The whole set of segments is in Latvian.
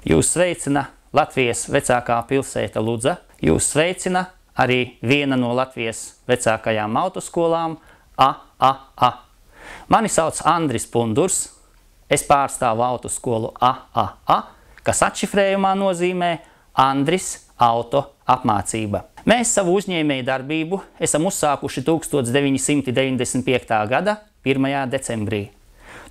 Jūs sveicina Latvijas vecākā pilsēta Ludza. Jūs sveicina arī viena no Latvijas vecākajām autoskolām AAA. Mani sauc Andris Pundurs. Es pārstāvu autoskolu AAA, kas atšifrējumā nozīmē Andris Auto apmācība. Mēs savu uzņēmēju darbību esam uzsākuši 1995. gada 1. decembrī.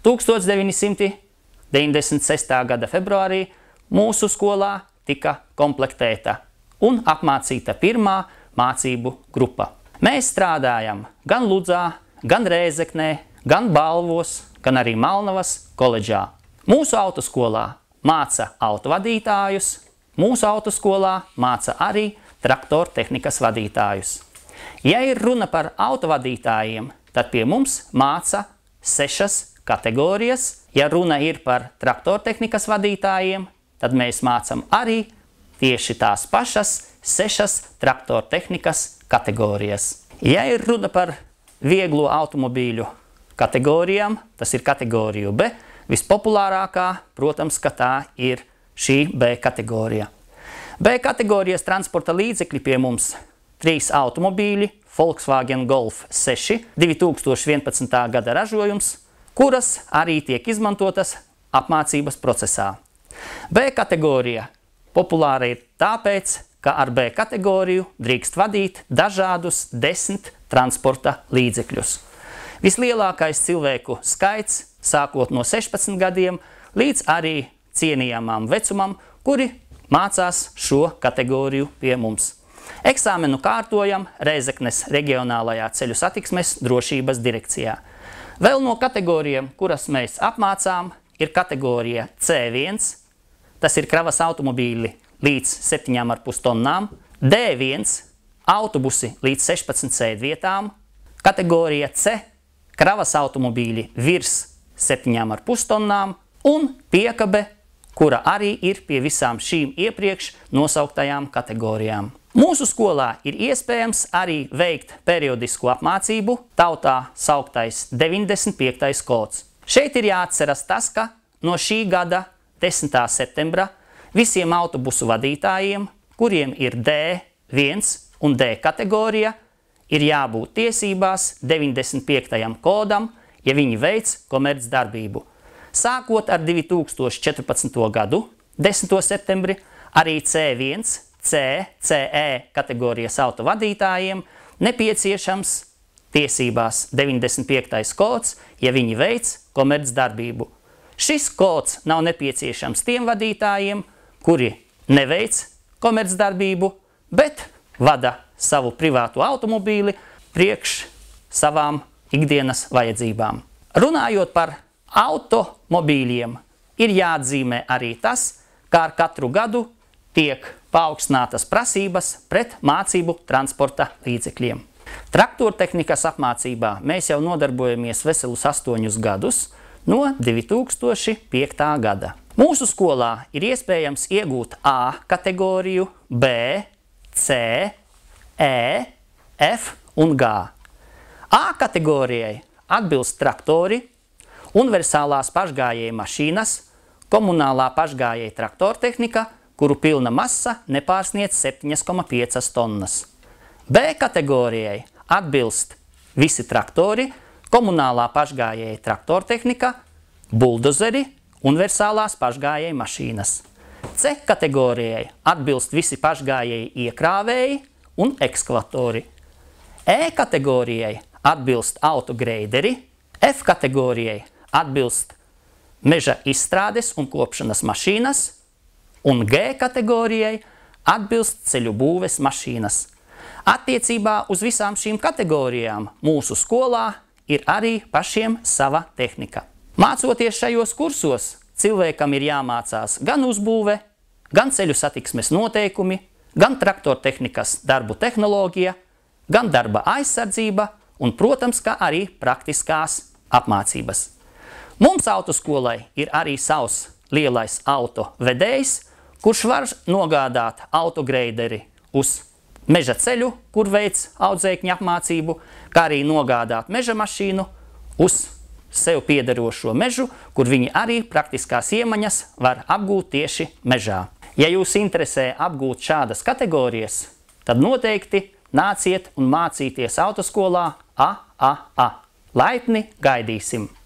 1996. gada februārī mūsu skolā tika komplektēta un apmācīta pirmā mācību grupa. Mēs strādājam gan Ludzā, gan Rēzeknē, gan Balvos, gan arī Malnavas koledžā. Mūsu autoskolā māca autovadītājus, mūsu autoskolā māca arī traktortehnikas vadītājus. Ja ir runa par autovadītājiem, tad pie mums māca 6 kategorijas. Ja runa ir par traktortehnikas vadītājiem, tad mēs mācam arī tieši tās pašas 6 traktortehnikas kategorijas. Ja ir runa par vieglo automobīļu kategorijām, tas ir kategoriju B, vispopulārākā, protams, ka tā ir šī B kategorija. B kategorijas transporta līdzekļi pie mums 3 automobīļi, Volkswagen Golf 6, 2011. gada ražojums, kuras arī tiek izmantotas apmācības procesā. B kategorija populāra ir tāpēc, ka ar B kategoriju drīkst vadīt dažādus 10 transporta līdzekļus. Vislielākais cilvēku skaits, sākot no 16 gadiem, līdz arī cienījamām vecumam, kuri mācās šo kategoriju pie mums. Eksāmenu kārtojam Rēzeknes reģionālajā ceļu satiksmes drošības direkcijā. Vēl no kategorijām, kuras mēs apmācām, ir kategorija C1, tas ir kravas automobīļi līdz 7,5 tonnām, D1, autobusi līdz 16 sēdvietām, kategorija C, kravas automobīļi virs 7,5 tonnām un piekabe, kura arī ir pie visām šīm iepriekš nosauktajām kategorijām. Mūsu skolā ir iespējams arī veikt periodisku apmācību, tautā sauktais 95. kods. Šeit ir jāatceras tas, ka no šī gada 10. septembra visiem autobusu vadītājiem, kuriem ir D1 un D kategorija, ir jābūt tiesībās 95. kodam, ja viņi veic komercdarbību. Sākot ar 2014. gadu, 10. septembri, arī C1, C, CE kategorijas autovadītājiem nepieciešams tiesībās 95. kods, ja viņi veic komercdarbību. Šis kods nav nepieciešams tiem vadītājiem, kuri neveic komercdarbību, bet vada savu privātu automobīli priekš savām ikdienas vajadzībām. Runājot par automobīļiem, ir jāatzīmē arī tas, kā ar katru gadu tiek paaugstinātas prasības pret mācību transporta līdzekļiem. Traktortehnikas apmācībā mēs jau nodarbojamies veselus 8 gadus no 2005. gada. Mūsu skolā ir iespējams iegūt A kategoriju, B, C, E, F un G. A kategorijai atbilst traktori, universālās pašgājēju mašīnas, komunālā pašgājēju traktortehnika, kuru pilna masa nepārsniedz 7,5 tonnas. B kategorijai atbilst visi traktori, komunālā pašgājēju traktortehnika, buldozeri, universālās pašgājēju mašīnas. C kategorijai atbilst visi pašgājēju iekrāvēji un ekskavatori. E kategorijai atbilst autogreideri, F kategorijai atbilst meža izstrādes un kopšanas mašīnas, un G kategorijai atbilst ceļu būves mašīnas. Attiecībā uz visām šīm kategorijām mūsu skolā ir arī pašiem sava tehnika. Mācoties šajos kursos, cilvēkam ir jāmācās gan uzbūve, gan ceļu satiksmes noteikumi, gan traktortehnikas darbu tehnoloģija, gan darba aizsardzība un, protams, kā arī praktiskās apmācības. Mums autoskolai ir arī savs lielais auto vedējs, kurš var nogādāt autogreideri uz meža ceļu, kur veic audzēkņu apmācību, kā arī nogādāt meža mašīnu uz sev piederošo mežu, kur viņi arī praktiskās iemaņas var apgūt tieši mežā. Ja jūs interesē apgūt šādas kategorijas, tad noteikti nāciet un mācīties autoskolā AAA. Laipni gaidīsim!